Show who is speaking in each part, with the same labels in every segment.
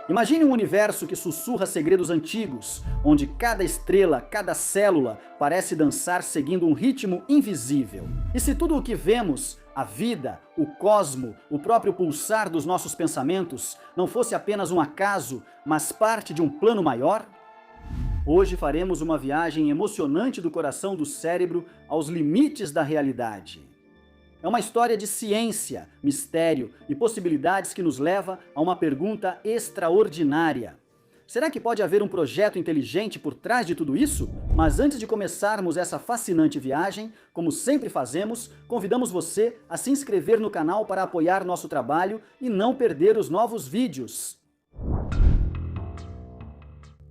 Speaker 1: Imagine um universo que sussurra segredos antigos, onde cada estrela, cada célula parece dançar seguindo um ritmo invisível. E se tudo o que vemos, a vida, o cosmo, o próprio pulsar dos nossos pensamentos, não fosse apenas um acaso, mas parte de um plano maior? Hoje faremos uma viagem emocionante do coração do cérebro aos limites da realidade. É uma história de ciência, mistério e possibilidades que nos leva a uma pergunta extraordinária. Será que pode haver um projeto inteligente por trás de tudo isso? Mas antes de começarmos essa fascinante viagem, como sempre fazemos, convidamos você a se inscrever no canal para apoiar nosso trabalho e não perder os novos vídeos.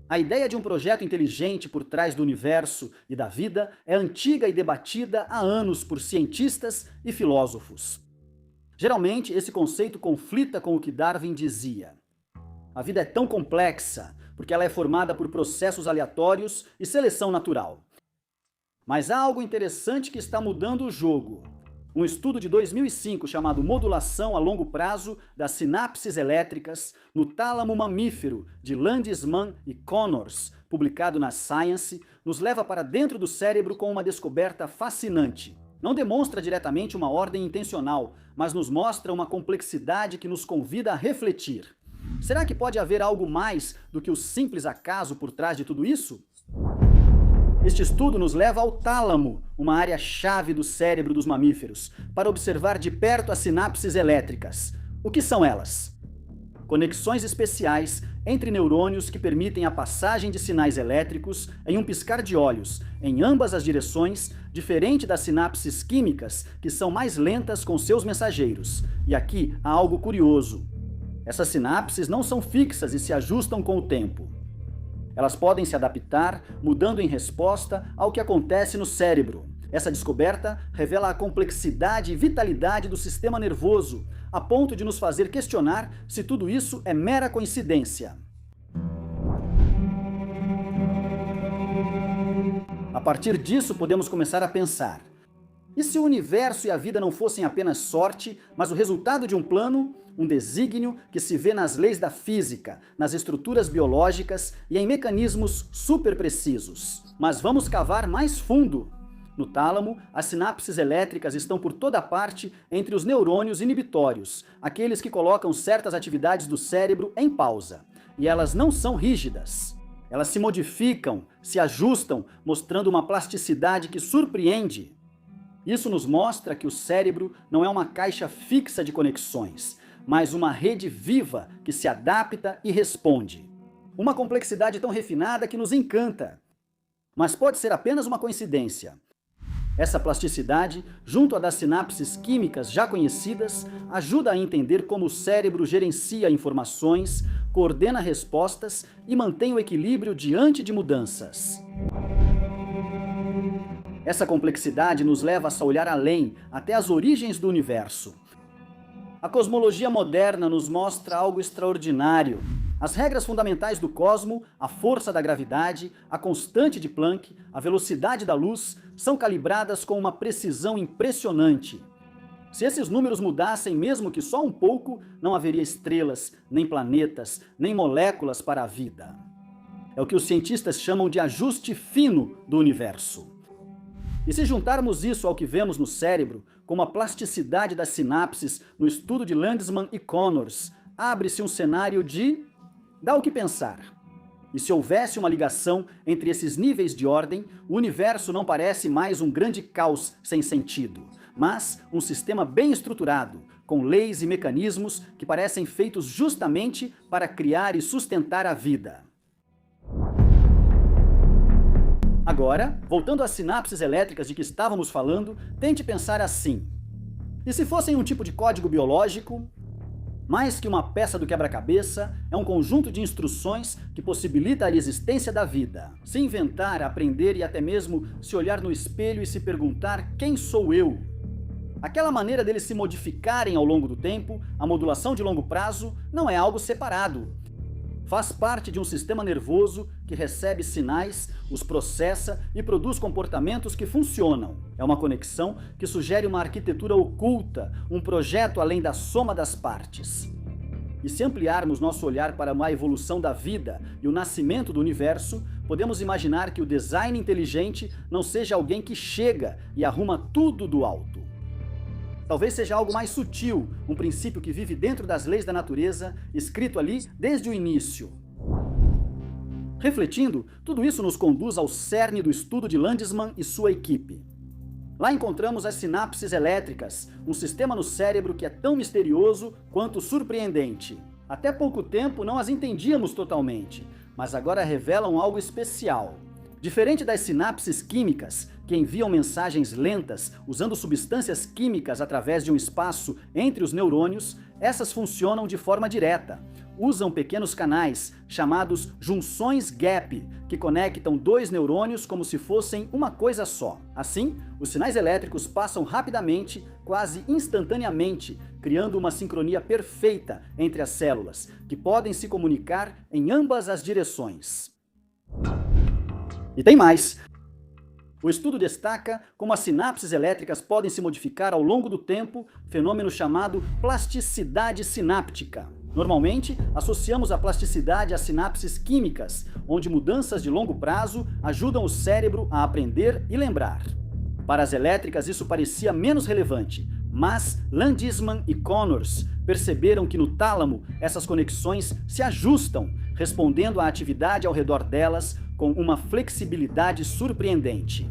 Speaker 1: A ideia de um projeto inteligente por trás do universo e da vida é antiga e debatida há anos por cientistas e filósofos. Geralmente, esse conceito conflita com o que Darwin dizia. A vida é tão complexa porque ela é formada por processos aleatórios e seleção natural. Mas há algo interessante que está mudando o jogo. Um estudo de 2005 chamado Modulação a Longo Prazo das Sinapses Elétricas no Tálamo Mamífero de Landesman e Connors, publicado na Science, nos leva para dentro do cérebro com uma descoberta fascinante. Não demonstra diretamente uma ordem intencional, mas nos mostra uma complexidade que nos convida a refletir. Será que pode haver algo mais do que o simples acaso por trás de tudo isso? Este estudo nos leva ao tálamo, uma área-chave do cérebro dos mamíferos, para observar de perto as sinapses elétricas. O que são elas? Conexões especiais entre neurônios que permitem a passagem de sinais elétricos em um piscar de olhos, em ambas as direções, diferente das sinapses químicas, que são mais lentas com seus mensageiros. E aqui há algo curioso. Essas sinapses não são fixas e se ajustam com o tempo. Elas podem se adaptar, mudando em resposta ao que acontece no cérebro. Essa descoberta revela a complexidade e vitalidade do sistema nervoso, a ponto de nos fazer questionar se tudo isso é mera coincidência. A partir disso, podemos começar a pensar: e se o universo e a vida não fossem apenas sorte, mas o resultado de um plano, um desígnio que se vê nas leis da física, nas estruturas biológicas e em mecanismos super precisos? Mas vamos cavar mais fundo. No tálamo, as sinapses elétricas estão por toda parte entre os neurônios inibitórios, aqueles que colocam certas atividades do cérebro em pausa. E elas não são rígidas. Elas se modificam, se ajustam, mostrando uma plasticidade que surpreende. Isso nos mostra que o cérebro não é uma caixa fixa de conexões, mas uma rede viva que se adapta e responde. Uma complexidade tão refinada que nos encanta. Mas pode ser apenas uma coincidência. Essa plasticidade, junto à das sinapses químicas já conhecidas, ajuda a entender como o cérebro gerencia informações, coordena respostas e mantém o equilíbrio diante de mudanças. Essa complexidade nos leva a olhar além, até as origens do universo. A cosmologia moderna nos mostra algo extraordinário. As regras fundamentais do cosmo, a força da gravidade, a constante de Planck, a velocidade da luz, são calibradas com uma precisão impressionante. Se esses números mudassem mesmo que só um pouco, não haveria estrelas, nem planetas, nem moléculas para a vida. É o que os cientistas chamam de ajuste fino do universo. E se juntarmos isso ao que vemos no cérebro, como a plasticidade das sinapses no estudo de Landesman e Connors, abre-se um cenário de... dá o que pensar. E se houvesse uma ligação entre esses níveis de ordem, o universo não parece mais um grande caos sem sentido, mas um sistema bem estruturado, com leis e mecanismos que parecem feitos justamente para criar e sustentar a vida. Agora, voltando às sinapses elétricas de que estávamos falando, tente pensar assim. E se fossem um tipo de código biológico? Mais que uma peça do quebra-cabeça, é um conjunto de instruções que possibilita a existência da vida. Se inventar, aprender e até mesmo se olhar no espelho e se perguntar: quem sou eu? Aquela maneira deles se modificarem ao longo do tempo, a modulação de longo prazo, não é algo separado. Faz parte de um sistema nervoso que recebe sinais, os processa e produz comportamentos que funcionam. É uma conexão que sugere uma arquitetura oculta, um projeto além da soma das partes. E se ampliarmos nosso olhar para a evolução da vida e o nascimento do universo, podemos imaginar que o design inteligente não seja alguém que chega e arruma tudo do alto. Talvez seja algo mais sutil, um princípio que vive dentro das leis da natureza, escrito ali desde o início. Refletindo, tudo isso nos conduz ao cerne do estudo de Landesman e sua equipe. Lá encontramos as sinapses elétricas, um sistema no cérebro que é tão misterioso quanto surpreendente. Até pouco tempo não as entendíamos totalmente, mas agora revelam algo especial. Diferente das sinapses químicas, que enviam mensagens lentas usando substâncias químicas através de um espaço entre os neurônios, essas funcionam de forma direta. Usam pequenos canais, chamados junções gap, que conectam dois neurônios como se fossem uma coisa só. Assim, os sinais elétricos passam rapidamente, quase instantaneamente, criando uma sincronia perfeita entre as células, que podem se comunicar em ambas as direções. E tem mais! O estudo destaca como as sinapses elétricas podem se modificar ao longo do tempo, fenômeno chamado plasticidade sináptica. Normalmente, associamos a plasticidade às sinapses químicas, onde mudanças de longo prazo ajudam o cérebro a aprender e lembrar. Para as elétricas, isso parecia menos relevante, mas Landesman e Connors perceberam que no tálamo essas conexões se ajustam, respondendo à atividade ao redor delas com uma flexibilidade surpreendente.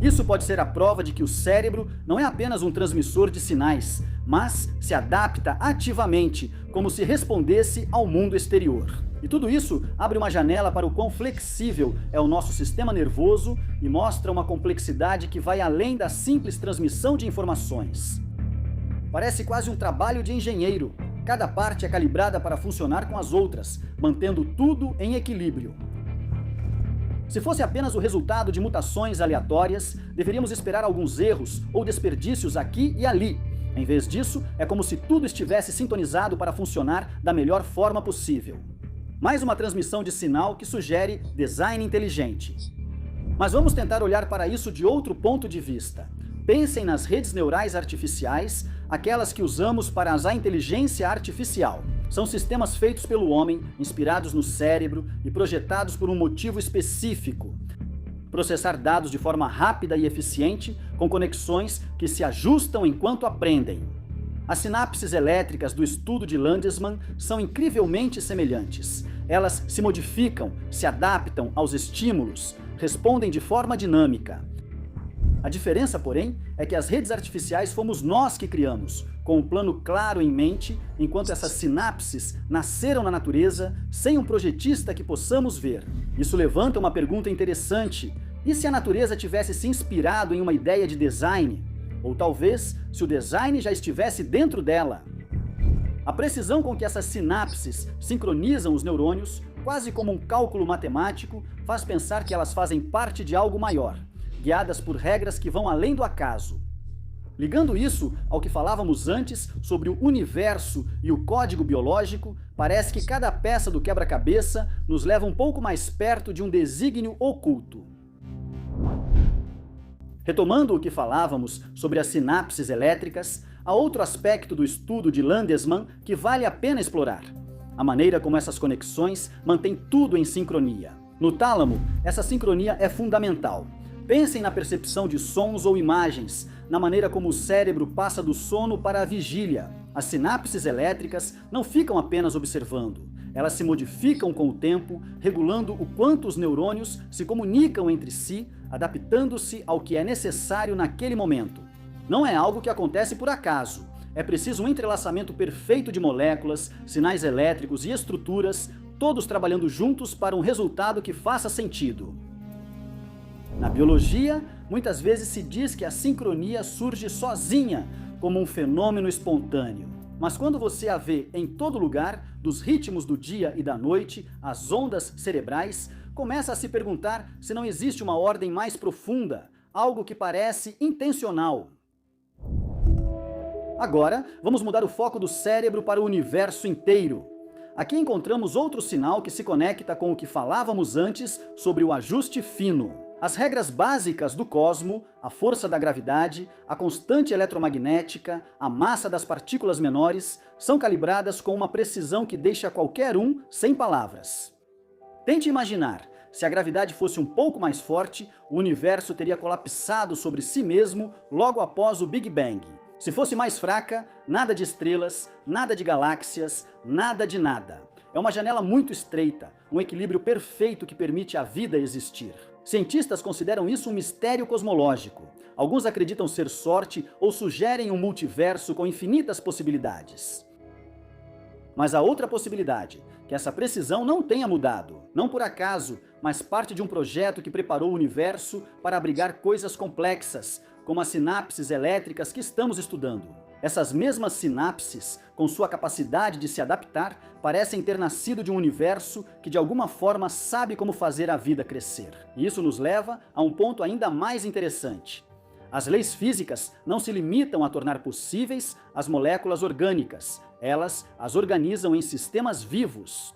Speaker 1: Isso pode ser a prova de que o cérebro não é apenas um transmissor de sinais, mas se adapta ativamente, como se respondesse ao mundo exterior. E tudo isso abre uma janela para o quão flexível é o nosso sistema nervoso e mostra uma complexidade que vai além da simples transmissão de informações. Parece quase um trabalho de engenheiro. Cada parte é calibrada para funcionar com as outras, mantendo tudo em equilíbrio. Se fosse apenas o resultado de mutações aleatórias, deveríamos esperar alguns erros ou desperdícios aqui e ali. Em vez disso, é como se tudo estivesse sintonizado para funcionar da melhor forma possível. Mais uma transmissão de sinal que sugere design inteligente. Mas vamos tentar olhar para isso de outro ponto de vista. Pensem nas redes neurais artificiais, aquelas que usamos para a inteligência artificial. São sistemas feitos pelo homem, inspirados no cérebro e projetados por um motivo específico. Processar dados de forma rápida e eficiente, com conexões que se ajustam enquanto aprendem. As sinapses elétricas do estudo de Landesman são incrivelmente semelhantes. Elas se modificam, se adaptam aos estímulos, respondem de forma dinâmica. A diferença, porém, é que as redes artificiais fomos nós que criamos, com um plano claro em mente, enquanto essas sinapses nasceram na natureza sem um projetista que possamos ver. Isso levanta uma pergunta interessante. E se a natureza tivesse se inspirado em uma ideia de design? Ou talvez, se o design já estivesse dentro dela? A precisão com que essas sinapses sincronizam os neurônios, quase como um cálculo matemático, faz pensar que elas fazem parte de algo maior, guiadas por regras que vão além do acaso. Ligando isso ao que falávamos antes sobre o universo e o código biológico, parece que cada peça do quebra-cabeça nos leva um pouco mais perto de um desígnio oculto. Retomando o que falávamos sobre as sinapses elétricas, há outro aspecto do estudo de Landesman que vale a pena explorar: a maneira como essas conexões mantêm tudo em sincronia. No tálamo, essa sincronia é fundamental. Pensem na percepção de sons ou imagens, na maneira como o cérebro passa do sono para a vigília. As sinapses elétricas não ficam apenas observando. Elas se modificam com o tempo, regulando o quanto os neurônios se comunicam entre si, adaptando-se ao que é necessário naquele momento. Não é algo que acontece por acaso. É preciso um entrelaçamento perfeito de moléculas, sinais elétricos e estruturas, todos trabalhando juntos para um resultado que faça sentido. Na biologia, muitas vezes se diz que a sincronia surge sozinha, como um fenômeno espontâneo. Mas quando você a vê em todo lugar, dos ritmos do dia e da noite, as ondas cerebrais, começa a se perguntar se não existe uma ordem mais profunda, algo que parece intencional. Agora, vamos mudar o foco do cérebro para o universo inteiro. Aqui encontramos outro sinal que se conecta com o que falávamos antes sobre o ajuste fino. As regras básicas do cosmo, a força da gravidade, a constante eletromagnética, a massa das partículas menores, são calibradas com uma precisão que deixa qualquer um sem palavras. Tente imaginar, se a gravidade fosse um pouco mais forte, o universo teria colapsado sobre si mesmo logo após o Big Bang. Se fosse mais fraca, nada de estrelas, nada de galáxias, nada de nada. É uma janela muito estreita, um equilíbrio perfeito que permite a vida existir. Cientistas consideram isso um mistério cosmológico. Alguns acreditam ser sorte ou sugerem um multiverso com infinitas possibilidades. Mas há outra possibilidade, que essa precisão não tenha mudado, não por acaso, mas parte de um projeto que preparou o universo para abrigar coisas complexas, como as sinapses elétricas que estamos estudando. Essas mesmas sinapses, com sua capacidade de se adaptar, parecem ter nascido de um universo que de alguma forma sabe como fazer a vida crescer. E isso nos leva a um ponto ainda mais interessante. As leis físicas não se limitam a tornar possíveis as moléculas orgânicas, elas as organizam em sistemas vivos.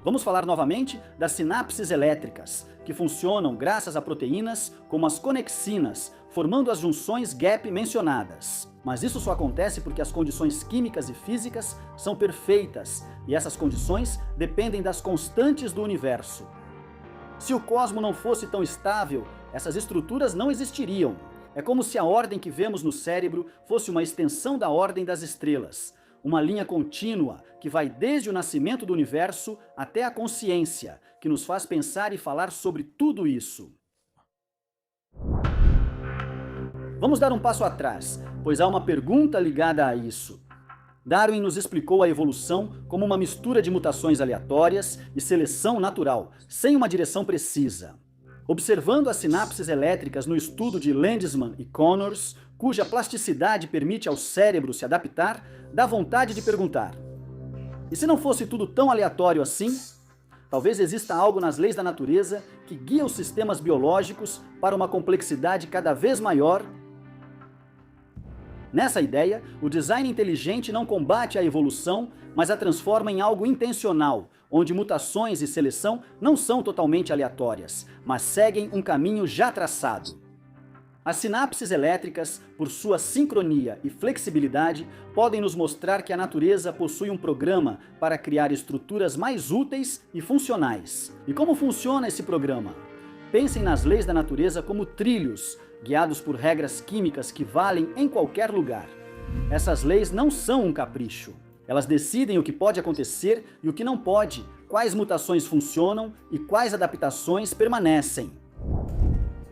Speaker 1: Vamos falar novamente das sinapses elétricas, que funcionam graças a proteínas como as conexinas, formando as junções gap mencionadas. Mas isso só acontece porque as condições químicas e físicas são perfeitas, e essas condições dependem das constantes do universo. Se o cosmo não fosse tão estável, essas estruturas não existiriam. É como se a ordem que vemos no cérebro fosse uma extensão da ordem das estrelas, uma linha contínua que vai desde o nascimento do universo até a consciência, que nos faz pensar e falar sobre tudo isso. Vamos dar um passo atrás, pois há uma pergunta ligada a isso. Darwin nos explicou a evolução como uma mistura de mutações aleatórias e seleção natural, sem uma direção precisa. Observando as sinapses elétricas no estudo de Landesman e Connors, cuja plasticidade permite ao cérebro se adaptar, dá vontade de perguntar: e se não fosse tudo tão aleatório assim? Talvez exista algo nas leis da natureza que guia os sistemas biológicos para uma complexidade cada vez maior. Nessa ideia, o design inteligente não combate a evolução, mas a transforma em algo intencional, onde mutações e seleção não são totalmente aleatórias, mas seguem um caminho já traçado. As sinapses elétricas, por sua sincronia e flexibilidade, podem nos mostrar que a natureza possui um programa para criar estruturas mais úteis e funcionais. E como funciona esse programa? Pensem nas leis da natureza como trilhos, guiados por regras químicas que valem em qualquer lugar. Essas leis não são um capricho. Elas decidem o que pode acontecer e o que não pode, quais mutações funcionam e quais adaptações permanecem.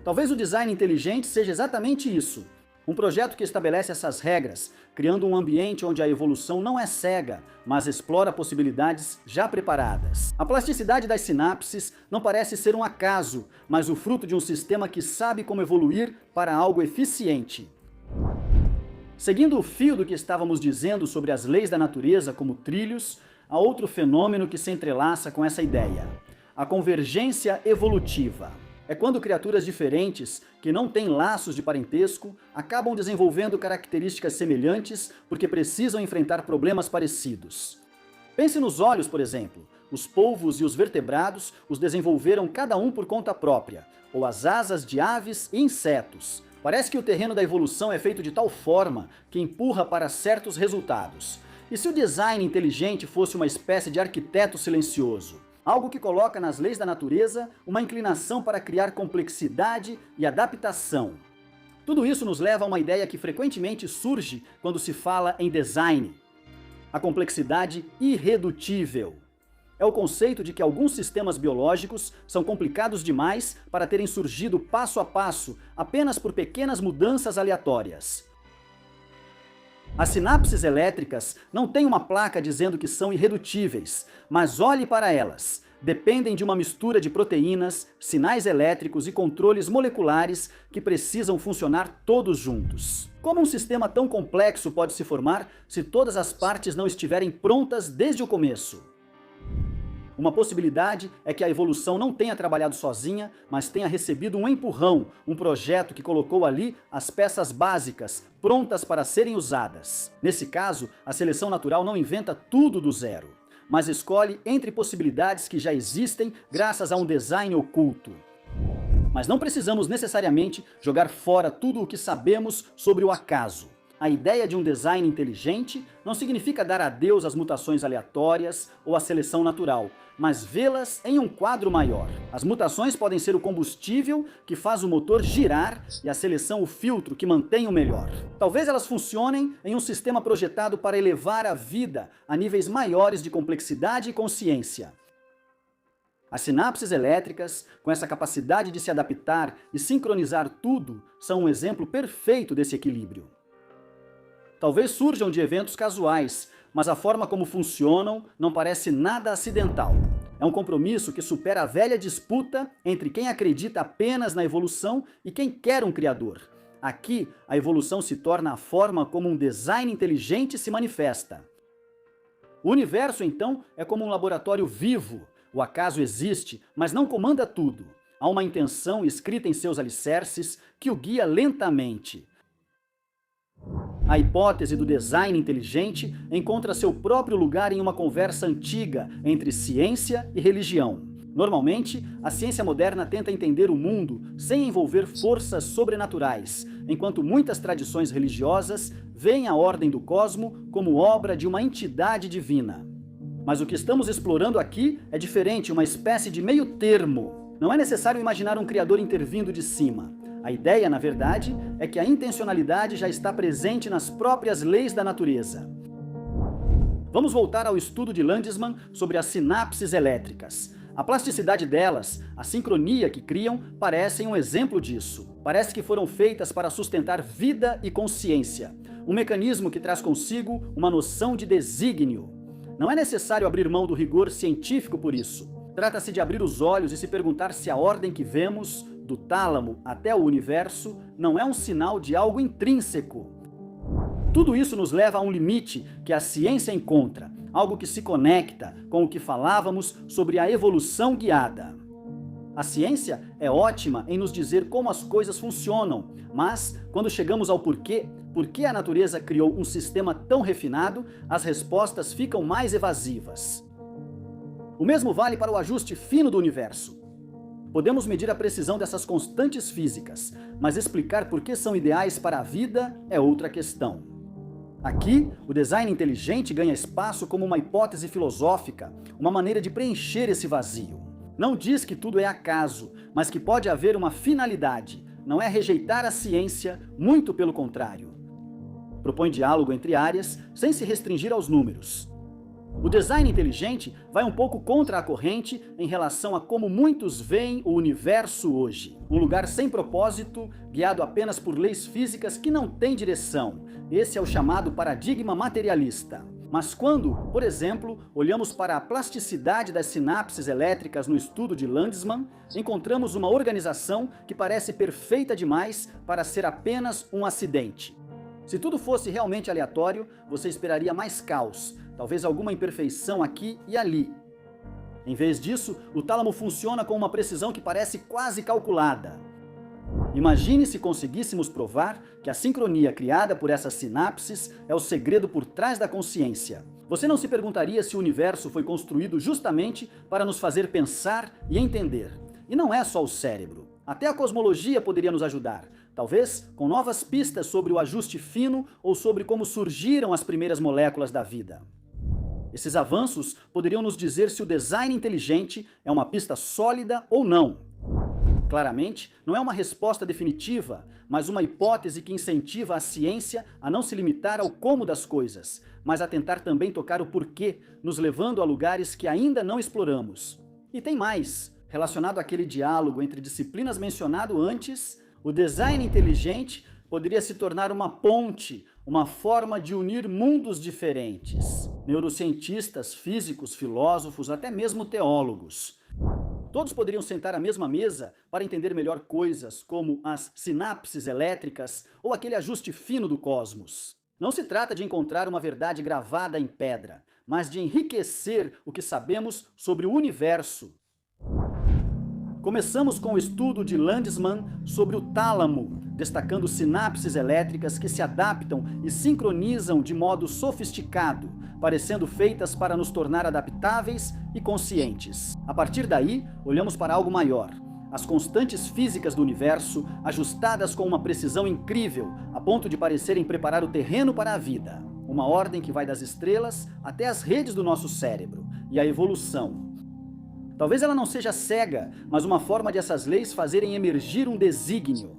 Speaker 1: Talvez o design inteligente seja exatamente isso. Um projeto que estabelece essas regras, criando um ambiente onde a evolução não é cega, mas explora possibilidades já preparadas. A plasticidade das sinapses não parece ser um acaso, mas o fruto de um sistema que sabe como evoluir para algo eficiente. Seguindo o fio do que estávamos dizendo sobre as leis da natureza como trilhos, há outro fenômeno que se entrelaça com essa ideia: a convergência evolutiva. É quando criaturas diferentes, que não têm laços de parentesco, acabam desenvolvendo características semelhantes porque precisam enfrentar problemas parecidos. Pense nos olhos, por exemplo. Os polvos e os vertebrados os desenvolveram cada um por conta própria, ou as asas de aves e insetos. Parece que o terreno da evolução é feito de tal forma que empurra para certos resultados. E se o design inteligente fosse uma espécie de arquiteto silencioso? Algo que coloca nas leis da natureza uma inclinação para criar complexidade e adaptação. Tudo isso nos leva a uma ideia que frequentemente surge quando se fala em design: a complexidade irredutível. É o conceito de que alguns sistemas biológicos são complicados demais para terem surgido passo a passo, apenas por pequenas mudanças aleatórias. As sinapses elétricas não têm uma placa dizendo que são irredutíveis, mas olhe para elas. Dependem de uma mistura de proteínas, sinais elétricos e controles moleculares que precisam funcionar todos juntos. Como um sistema tão complexo pode se formar se todas as partes não estiverem prontas desde o começo? Uma possibilidade é que a evolução não tenha trabalhado sozinha, mas tenha recebido um empurrão, um projeto que colocou ali as peças básicas, prontas para serem usadas. Nesse caso, a seleção natural não inventa tudo do zero, mas escolhe entre possibilidades que já existem graças a um design oculto. Mas não precisamos necessariamente jogar fora tudo o que sabemos sobre o acaso. A ideia de um design inteligente não significa dar adeus às mutações aleatórias ou à seleção natural, mas vê-las em um quadro maior. As mutações podem ser o combustível que faz o motor girar e a seleção o filtro que mantém o melhor. Talvez elas funcionem em um sistema projetado para elevar a vida a níveis maiores de complexidade e consciência. As sinapses elétricas, com essa capacidade de se adaptar e sincronizar tudo, são um exemplo perfeito desse equilíbrio. Talvez surjam de eventos casuais, mas a forma como funcionam não parece nada acidental. É um compromisso que supera a velha disputa entre quem acredita apenas na evolução e quem quer um criador. Aqui, a evolução se torna a forma como um design inteligente se manifesta. O universo, então, é como um laboratório vivo. O acaso existe, mas não comanda tudo. Há uma intenção escrita em seus alicerces que o guia lentamente. A hipótese do design inteligente encontra seu próprio lugar em uma conversa antiga entre ciência e religião. Normalmente, a ciência moderna tenta entender o mundo sem envolver forças sobrenaturais, enquanto muitas tradições religiosas veem a ordem do cosmo como obra de uma entidade divina. Mas o que estamos explorando aqui é diferente, uma espécie de meio termo. Não é necessário imaginar um criador intervindo de cima. A ideia, na verdade, é que a intencionalidade já está presente nas próprias leis da natureza. Vamos voltar ao estudo de Landesman sobre as sinapses elétricas. A plasticidade delas, a sincronia que criam, parecem um exemplo disso. Parece que foram feitas para sustentar vida e consciência. Um mecanismo que traz consigo uma noção de desígnio. Não é necessário abrir mão do rigor científico por isso. Trata-se de abrir os olhos e se perguntar se a ordem que vemos, do tálamo até o universo, não é um sinal de algo intrínseco. Tudo isso nos leva a um limite que a ciência encontra, algo que se conecta com o que falávamos sobre a evolução guiada. A ciência é ótima em nos dizer como as coisas funcionam, mas quando chegamos ao porquê, por que a natureza criou um sistema tão refinado, as respostas ficam mais evasivas. O mesmo vale para o ajuste fino do universo. Podemos medir a precisão dessas constantes físicas, mas explicar por que são ideais para a vida é outra questão. Aqui, o design inteligente ganha espaço como uma hipótese filosófica, uma maneira de preencher esse vazio. Não diz que tudo é acaso, mas que pode haver uma finalidade. Não é rejeitar a ciência, muito pelo contrário. Propõe diálogo entre áreas, sem se restringir aos números. O design inteligente vai um pouco contra a corrente em relação a como muitos veem o universo hoje. Um lugar sem propósito, guiado apenas por leis físicas que não têm direção. Esse é o chamado paradigma materialista. Mas quando, por exemplo, olhamos para a plasticidade das sinapses elétricas no estudo de Landesman, encontramos uma organização que parece perfeita demais para ser apenas um acidente. Se tudo fosse realmente aleatório, você esperaria mais caos, talvez alguma imperfeição aqui e ali. Em vez disso, o tálamo funciona com uma precisão que parece quase calculada. Imagine se conseguíssemos provar que a sincronia criada por essas sinapses é o segredo por trás da consciência. Você não se perguntaria se o universo foi construído justamente para nos fazer pensar e entender. E não é só o cérebro. Até a cosmologia poderia nos ajudar, talvez com novas pistas sobre o ajuste fino ou sobre como surgiram as primeiras moléculas da vida. Esses avanços poderiam nos dizer se o design inteligente é uma pista sólida ou não. Claramente, não é uma resposta definitiva, mas uma hipótese que incentiva a ciência a não se limitar ao como das coisas, mas a tentar também tocar o porquê, nos levando a lugares que ainda não exploramos. E tem mais. Relacionado àquele diálogo entre disciplinas mencionado antes, o design inteligente poderia se tornar uma ponte, uma forma de unir mundos diferentes. Neurocientistas, físicos, filósofos, até mesmo teólogos. Todos poderiam sentar à mesma mesa para entender melhor coisas como as sinapses elétricas ou aquele ajuste fino do cosmos. Não se trata de encontrar uma verdade gravada em pedra, mas de enriquecer o que sabemos sobre o universo. Começamos com o estudo de Landesman sobre o tálamo, destacando sinapses elétricas que se adaptam e sincronizam de modo sofisticado, parecendo feitas para nos tornar adaptáveis e conscientes. A partir daí, olhamos para algo maior. as constantes físicas do universo, ajustadas com uma precisão incrível, a ponto de parecerem preparar o terreno para a vida. Uma ordem que vai das estrelas até as redes do nosso cérebro, e a evolução. Talvez ela não seja cega, mas uma forma de essas leis fazerem emergir um desígnio.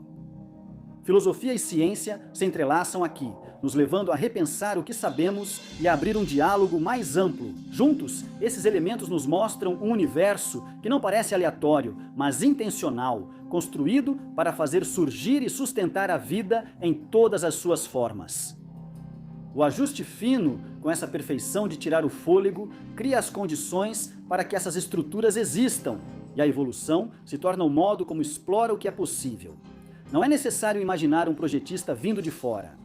Speaker 1: Filosofia e ciência se entrelaçam aqui, nos levando a repensar o que sabemos e a abrir um diálogo mais amplo. Juntos, esses elementos nos mostram um universo que não parece aleatório, mas intencional, construído para fazer surgir e sustentar a vida em todas as suas formas. O ajuste fino, com essa perfeição de tirar o fôlego, cria as condições para que essas estruturas existam, e a evolução se torna o modo como explora o que é possível. Não é necessário imaginar um projetista vindo de fora.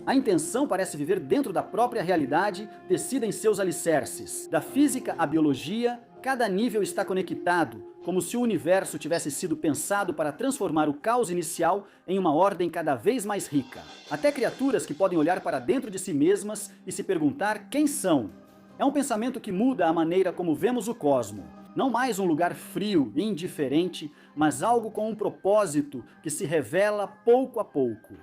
Speaker 1: A intenção parece viver dentro da própria realidade, tecida em seus alicerces. Da física à biologia, cada nível está conectado, como se o universo tivesse sido pensado para transformar o caos inicial em uma ordem cada vez mais rica. Até criaturas que podem olhar para dentro de si mesmas e se perguntar quem são. É um pensamento que muda a maneira como vemos o cosmos. Não mais um lugar frio e indiferente, mas algo com um propósito que se revela pouco a pouco.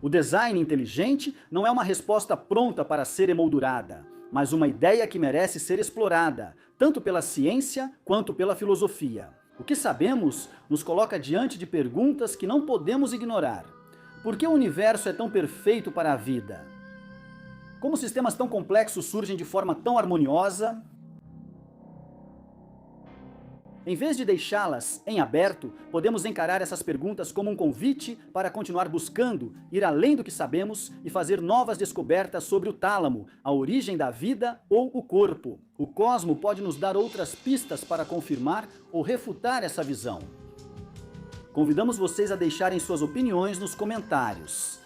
Speaker 1: O design inteligente não é uma resposta pronta para ser emoldurada, mas uma ideia que merece ser explorada, tanto pela ciência quanto pela filosofia. O que sabemos nos coloca diante de perguntas que não podemos ignorar. Por que o universo é tão perfeito para a vida? Como sistemas tão complexos surgem de forma tão harmoniosa? Em vez de deixá-las em aberto, podemos encarar essas perguntas como um convite para continuar buscando, ir além do que sabemos e fazer novas descobertas sobre o tálamo, a origem da vida ou o corpo. O cosmo pode nos dar outras pistas para confirmar ou refutar essa visão. Convidamos vocês a deixarem suas opiniões nos comentários.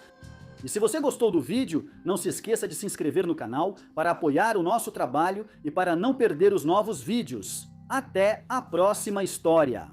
Speaker 1: E se você gostou do vídeo, não se esqueça de se inscrever no canal para apoiar o nosso trabalho e para não perder os novos vídeos. Até a próxima história!